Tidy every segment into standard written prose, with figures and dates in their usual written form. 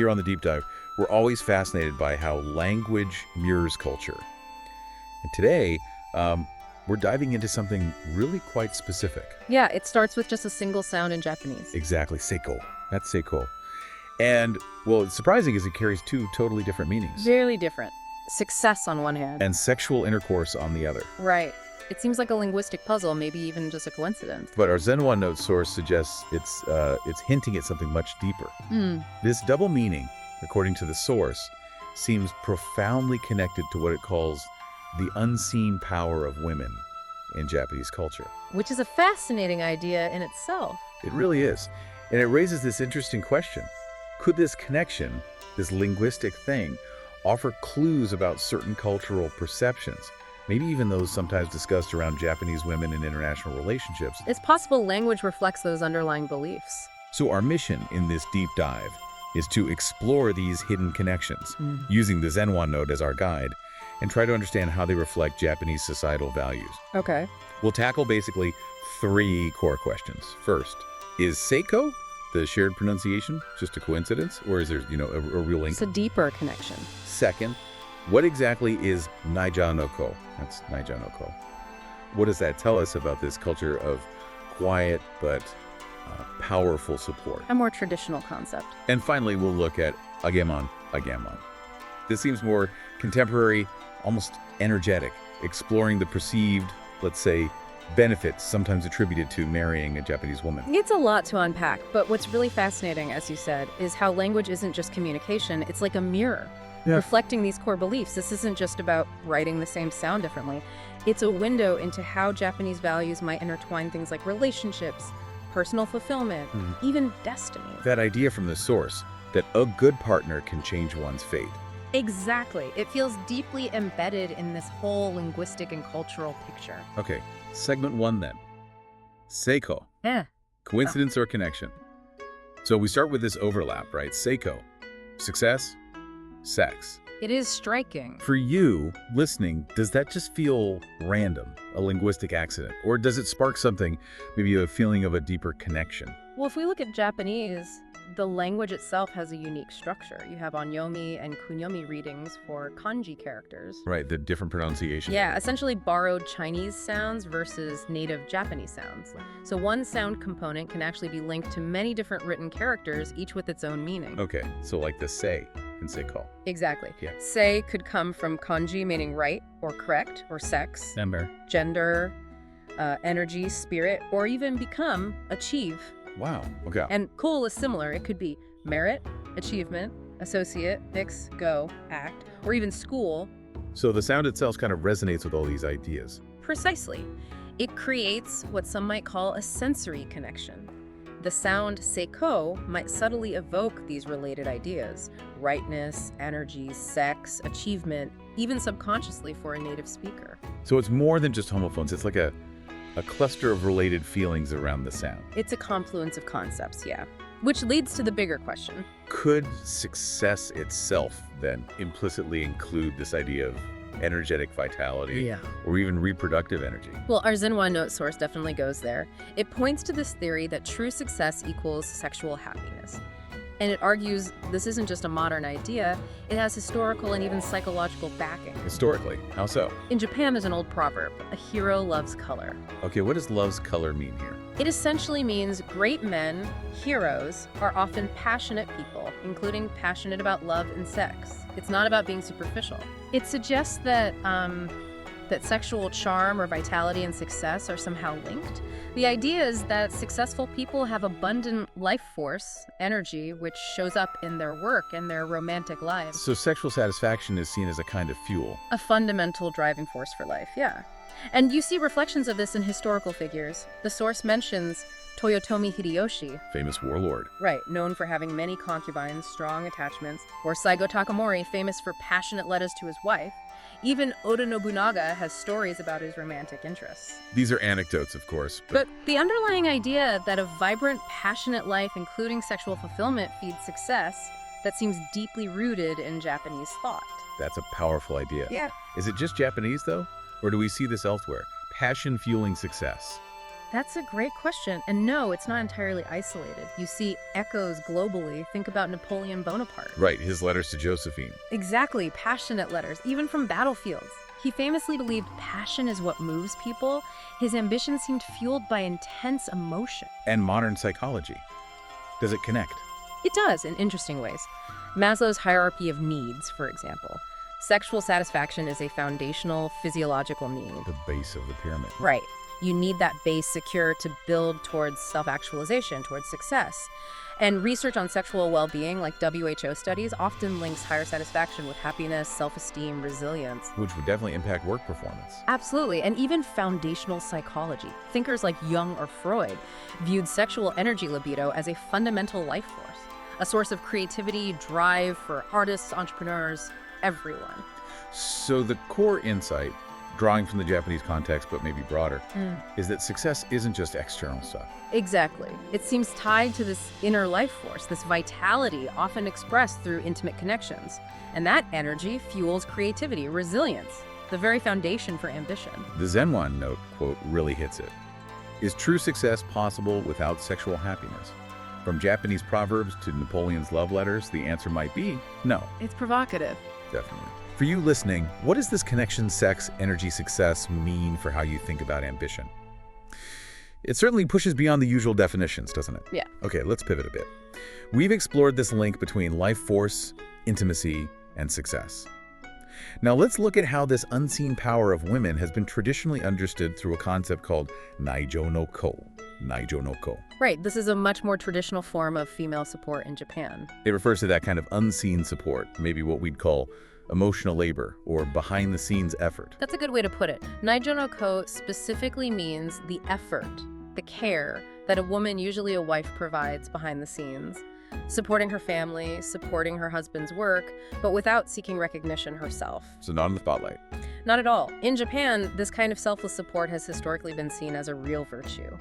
here on the Deep Dive, we're always fascinated by how language mirrors culture. And today, we're diving into something really quite specific. Yeah, it starts with just a single sound in Japanese. Exactly, Seikou. That's Seikou. And, well, it's surprising is it carries two totally different meanings. Very different. Success on one hand. And sexual intercourse on the other. Right. It seems like a linguistic puzzle, maybe even just a coincidence. But our Zenwan note source suggests it's hinting at something much deeper. This double meaning, according to the source, seems profoundly connected to what it calls the unseen power of women in Japanese culture. Which is a fascinating idea in itself. It really is. And it raises this interesting question. Could this connection, this linguistic thing, offer clues about certain cultural perceptions? Maybe even those sometimes discussed around Japanese women in international relationships. It's possible language reflects those underlying beliefs. So our mission in this deep dive is to explore these hidden connections, using the Zenwan note as our guide, and try to understand how they reflect Japanese societal values. Okay. We'll tackle basically 3 core questions. First, is Seikou, the shared pronunciation, just a coincidence, or is there, a real link? It's a deeper connection. Second, what exactly is Naijo no Ko? That's Naijo no Ko. What does that tell us about this culture of quiet but powerful support? A more traditional concept. And finally, we'll look at Ageman. This seems more contemporary, almost energetic, exploring the perceived, let's say, benefits sometimes attributed to marrying a Japanese woman. It's a lot to unpack, but what's really fascinating, as you said, is how language isn't just communication, it's like a mirror. Yeah. Reflecting these core beliefs. This isn't just about writing the same sound differently. It's a window into how Japanese values might intertwine things like relationships, personal fulfillment, even destiny. That idea from the source, that a good partner can change one's fate. Exactly. It feels deeply embedded in this whole linguistic and cultural picture. Okay, segment 1 then. Seikou. Coincidence or connection? So we start with this overlap, right? Seikou. Success, sex. It is striking. For you, listening, does that just feel random, a linguistic accident? Or does it spark something, maybe a feeling of a deeper connection? Well, if we look at Japanese, the language itself has a unique structure. You have onyomi and kunyomi readings for kanji characters. Right, the different pronunciation. Yeah, essentially borrowed Chinese sounds versus native Japanese sounds. So one sound component can actually be linked to many different written characters, each with its own meaning. Okay, so like the sei in Seikou. Exactly. Yeah. Sei could come from kanji meaning right or correct or sex, gender, energy, spirit, or even become, achieve. Wow, okay. And cool is similar. It could be merit, achievement, associate, mix, go, act, or even school. So the sound itself kind of resonates with all these ideas. Precisely. It creates what some might call a sensory connection. The sound Seikou might subtly evoke these related ideas: rightness, energy, sex, achievement, even subconsciously for a native speaker. So it's more than just homophones. It's like a cluster of related feelings around the sound. It's a confluence of concepts, yeah. Which leads to the bigger question. Could success itself then implicitly include this idea of energetic vitality or even reproductive energy? Well, our Zenwan note source definitely goes there. It points to this theory that true success equals sexual happiness. And it argues this isn't just a modern idea, it has historical and even psychological backing. Historically, how so? In Japan, there's an old proverb, a hero loves color. Okay, what does loves color mean here? It essentially means great men, heroes, are often passionate people, including passionate about love and sex. It's not about being superficial. It suggests that sexual charm or vitality and success are somehow linked. The idea is that successful people have abundant life force, energy, which shows up in their work and their romantic lives. So sexual satisfaction is seen as a kind of fuel. A fundamental driving force for life, yeah. And you see reflections of this in historical figures. The source mentions Toyotomi Hideyoshi. Famous warlord. Right, known for having many concubines, strong attachments. Or Saigo Takamori, famous for passionate letters to his wife. Even Oda Nobunaga has stories about his romantic interests. These are anecdotes, of course. But the underlying idea that a vibrant, passionate life, including sexual fulfillment, feeds success, that seems deeply rooted in Japanese thought. That's a powerful idea. Yeah. Is it just Japanese, though? Or do we see this elsewhere? Passion fueling success. That's a great question. And no, it's not entirely isolated. You see echoes globally. Think about Napoleon Bonaparte. Right, his letters to Josephine. Exactly, passionate letters, even from battlefields. He famously believed passion is what moves people. His ambition seemed fueled by intense emotion. And modern psychology. Does it connect? It does, in interesting ways. Maslow's hierarchy of needs, for example. Sexual satisfaction is a foundational physiological need. The base of the pyramid. Right. You need that base secure to build towards self-actualization, towards success. And research on sexual well-being, like WHO studies, often links higher satisfaction with happiness, self-esteem, resilience. Which would definitely impact work performance. Absolutely, and even foundational psychology. Thinkers like Jung or Freud viewed sexual energy libido as a fundamental life force, a source of creativity, drive for artists, entrepreneurs, everyone. So the core insight, drawing from the Japanese context but maybe broader, is that success isn't just external stuff. Exactly. It seems tied to this inner life force, this vitality often expressed through intimate connections. And that energy fuels creativity, resilience, the very foundation for ambition. The Zenwan note, quote, really hits it. Is true success possible without sexual happiness? From Japanese proverbs to Napoleon's love letters, the answer might be no. It's provocative. Definitely. For you listening, what does this connection, sex, energy, success mean for how you think about ambition? It certainly pushes beyond the usual definitions, doesn't it? Yeah. Okay, let's pivot a bit. We've explored this link between life force, intimacy, and success. Now let's look at how this unseen power of women has been traditionally understood through a concept called Naijo no Ko. Naijo no Ko. Right, this is a much more traditional form of female support in Japan. It refers to that kind of unseen support, maybe what we'd call emotional labor or behind-the-scenes effort. That's a good way to put it. Naijo no Ko specifically means the effort, the care that a woman, usually a wife, provides behind the scenes, supporting her family, supporting her husband's work, but without seeking recognition herself. So not in the spotlight. Not at all. In Japan, this kind of selfless support has historically been seen as a real virtue.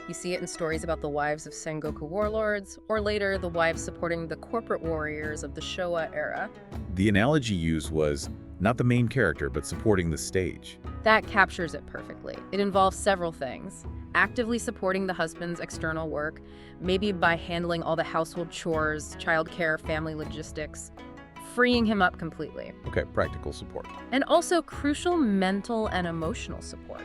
You see it in stories about the wives of Sengoku warlords, or later, the wives supporting the corporate warriors of the Showa era. The analogy used was not the main character, but supporting the stage. That captures it perfectly. It involves several things. Actively supporting the husband's external work, maybe by handling all the household chores, childcare, family logistics, freeing him up completely. Okay, practical support. And also crucial mental and emotional support.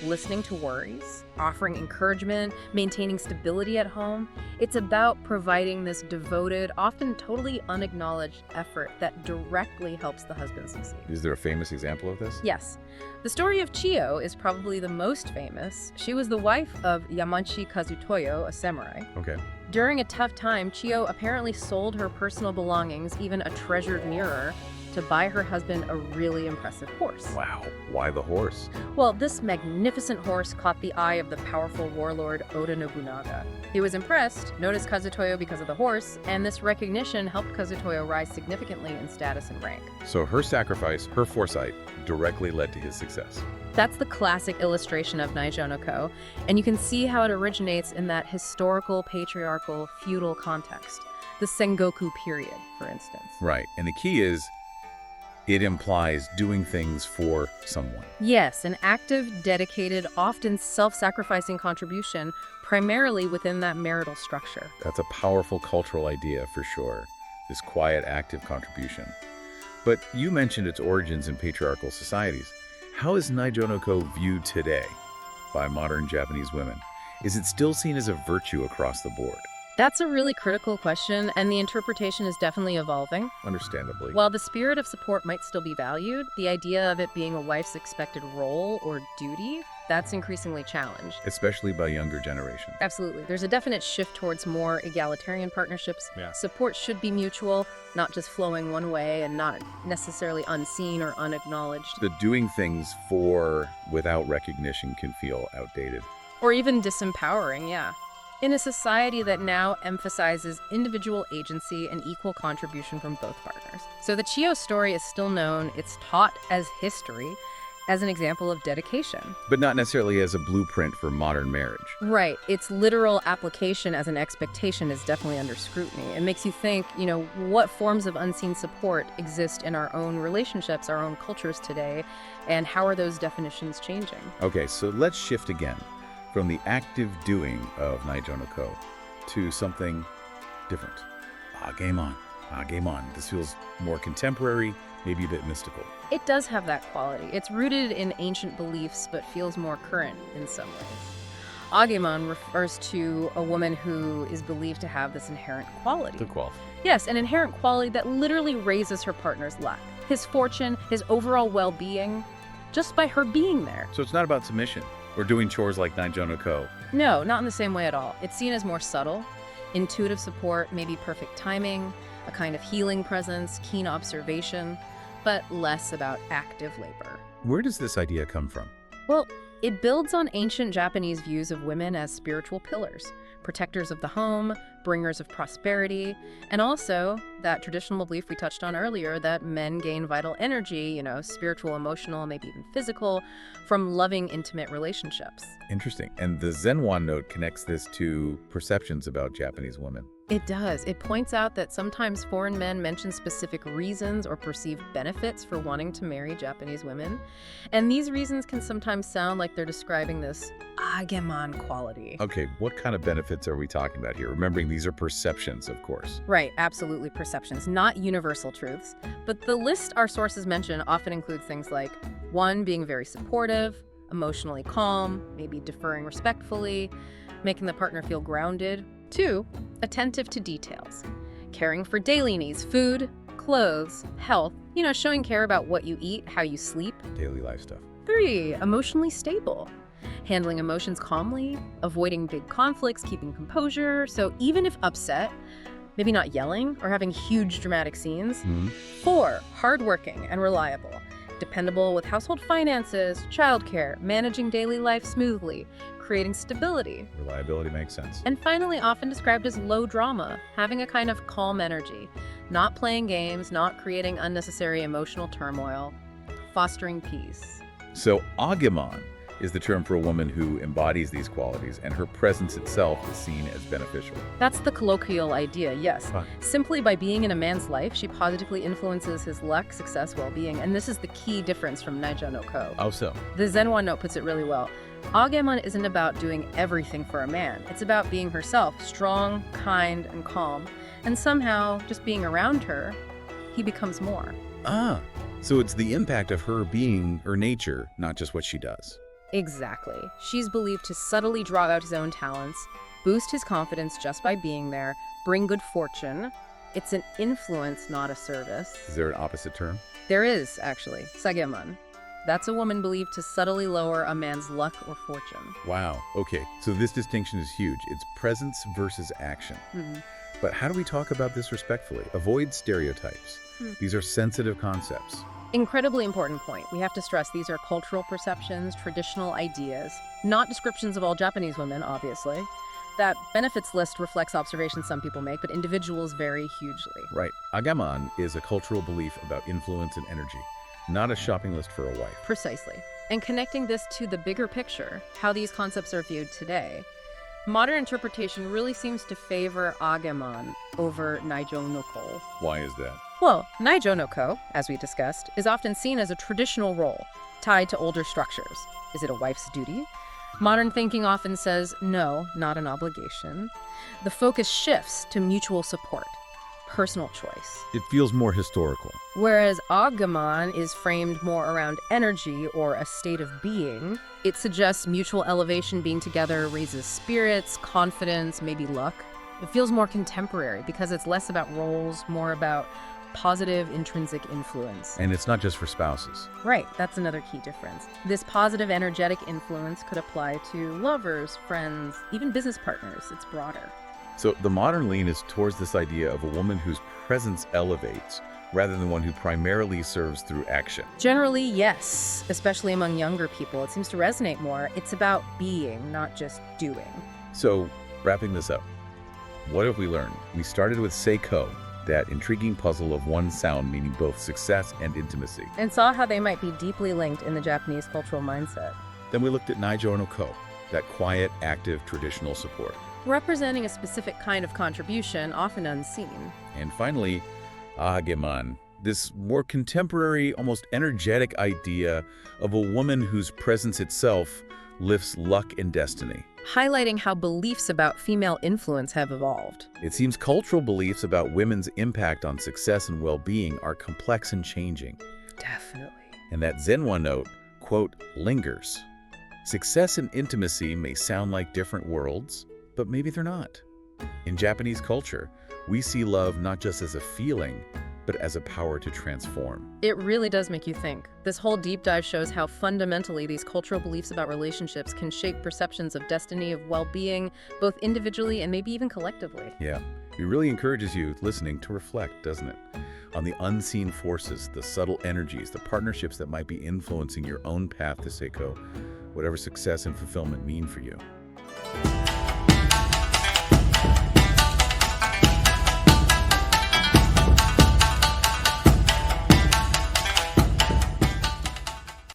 Listening to worries, offering encouragement, maintaining stability at home. It's about providing this devoted, often totally unacknowledged effort that directly helps the husband succeed. Is there a famous example of this? Yes. The story of Chiyo is probably the most famous. She was the wife of Yamanshi Kazutoyo, a samurai. Okay. During a tough time, Chiyo apparently sold her personal belongings, even a treasured mirror, to buy her husband a really impressive horse. Wow. Why the horse? Well, this magnificent horse caught the eye of the powerful warlord Oda Nobunaga. He was impressed, noticed Kazutoyo because of the horse, and this recognition helped Kazutoyo rise significantly in status and rank. So her sacrifice, her foresight, directly led to his success. That's the classic illustration of Naijo no Ko, and you can see how it originates in that historical, patriarchal, feudal context. The Sengoku period, for instance. Right. And the key is, it implies doing things for someone. Yes, an active, dedicated, often self-sacrificing contribution, primarily within that marital structure. That's a powerful cultural idea for sure, this quiet, active contribution. But you mentioned its origins in patriarchal societies. How is Naijo no Ko viewed today by modern Japanese women? Is it still seen as a virtue across the board? That's a really critical question, and the interpretation is definitely evolving. Understandably. While the spirit of support might still be valued, the idea of it being a wife's expected role or duty, that's increasingly challenged. Especially by younger generations. Absolutely. There's a definite shift towards more egalitarian partnerships. Yeah. Support should be mutual, not just flowing one way and not necessarily unseen or unacknowledged. The doing things for without recognition can feel outdated. Or even disempowering, yeah. In a society that now emphasizes individual agency and equal contribution from both partners. So the Chiyo story is still known, it's taught as history, as an example of dedication. But not necessarily as a blueprint for modern marriage. Right. Its literal application as an expectation is definitely under scrutiny. It makes you think, what forms of unseen support exist in our own relationships, our own cultures today, and how are those definitions changing? Okay, so let's shift again. from the active doing of Naijo no Ko to something different. Ageman. Ageman. This feels more contemporary, maybe a bit mystical. It does have that quality. It's rooted in ancient beliefs, but feels more current in some ways. Ageman refers to a woman who is believed to have this inherent quality. The quality. Yes, an inherent quality that literally raises her partner's luck, his fortune, his overall well-being, just by her being there. So it's not about submission or doing chores like Naijo no Ko. No, not in the same way at all. It's seen as more subtle, intuitive support, maybe perfect timing, a kind of healing presence, keen observation, but less about active labor. Where does this idea come from? Well, it builds on ancient Japanese views of women as spiritual pillars, protectors of the home, bringers of prosperity, and also that traditional belief we touched on earlier that men gain vital energy, spiritual, emotional, maybe even physical, from loving, intimate relationships. Interesting. And the Zenwan note connects this to perceptions about Japanese women. It does. It points out that sometimes foreign men mention specific reasons or perceived benefits for wanting to marry Japanese women. And these reasons can sometimes sound like they're describing this Ageman quality. Okay, what kind of benefits are we talking about here? Remembering these are perceptions, of course. Right, absolutely perceptions, not universal truths. But the list our sources mention often includes things like 1, being very supportive, emotionally calm, maybe deferring respectfully, making the partner feel grounded. 2, attentive to details, caring for daily needs, food, clothes, health, showing care about what you eat, how you sleep. Daily life stuff. 3, emotionally stable, handling emotions calmly, avoiding big conflicts, keeping composure. So even if upset, maybe not yelling or having huge dramatic scenes. 4, hardworking and reliable, dependable with household finances, childcare, managing daily life smoothly, creating stability. Reliability makes sense. And finally, often described as low drama, having a kind of calm energy, not playing games, not creating unnecessary emotional turmoil, fostering peace. So Ageman is the term for a woman who embodies these qualities, and her presence itself is seen as beneficial. That's the colloquial idea, yes. Huh. Simply by being in a man's life, she positively influences his luck, success, well-being, and this is the key difference from Naijo no Ko. How so? The Zenwan note puts it really well. Ageman isn't about doing everything for a man. It's about being herself, strong, kind, and calm. And somehow, just being around her, he becomes more. So it's the impact of her being her nature, not just what she does. Exactly. She's believed to subtly draw out his own talents, boost his confidence just by being there, bring good fortune. It's an influence, not a service. Is there an opposite term? There is, actually. Sageman. That's a woman believed to subtly lower a man's luck or fortune. Wow. Okay. So this distinction is huge. It's presence versus action. But how do we talk about this respectfully? Avoid stereotypes. These are sensitive concepts. Incredibly important point. We have to stress these are cultural perceptions, traditional ideas, not descriptions of all Japanese women, obviously. That benefits list reflects observations some people make, but individuals vary hugely. Right. Ageman is a cultural belief about influence and energy, not a shopping list for a wife. Precisely. And connecting this to the bigger picture, how these concepts are viewed today, modern interpretation really seems to favor Ageman over Naijo no Ko. Why is that? Well, Naijo no Ko, as we discussed, is often seen as a traditional role, tied to older structures. Is it a wife's duty? Modern thinking often says, no, not an obligation. The focus shifts to mutual support, personal choice. It feels more historical. Whereas Ageman is framed more around energy or a state of being, it suggests mutual elevation, being together raises spirits, confidence, maybe luck. It feels more contemporary because it's less about roles, more about positive intrinsic influence. And it's not just for spouses. Right, that's another key difference. This positive energetic influence could apply to lovers, friends, even business partners. It's broader. So the modern lean is towards this idea of a woman whose presence elevates, rather than one who primarily serves through action. Generally, yes, especially among younger people. It seems to resonate more. It's about being, not just doing. So, wrapping this up, what have we learned? We started with Seikou, that intriguing puzzle of one sound meaning both success and intimacy. And saw how they might be deeply linked in the Japanese cultural mindset. Then we looked at Naijo no Ko, that quiet, active, traditional support. Representing a specific kind of contribution, often unseen. And finally, Ageman, this more contemporary, almost energetic idea of a woman whose presence itself lifts luck and destiny. Highlighting how beliefs about female influence have evolved. It seems cultural beliefs about women's impact on success and well-being are complex and changing. Definitely. And that Zenwa note, quote, lingers. Success and intimacy may sound like different worlds, but maybe they're not. In Japanese culture, we see love not just as a feeling, but as a power to transform. It really does make you think. This whole deep dive shows how fundamentally these cultural beliefs about relationships can shape perceptions of destiny, of well-being, both individually and maybe even collectively. Yeah, it really encourages you listening to reflect, doesn't it? On the unseen forces, the subtle energies, the partnerships that might be influencing your own path to Seikou, whatever success and fulfillment mean for you.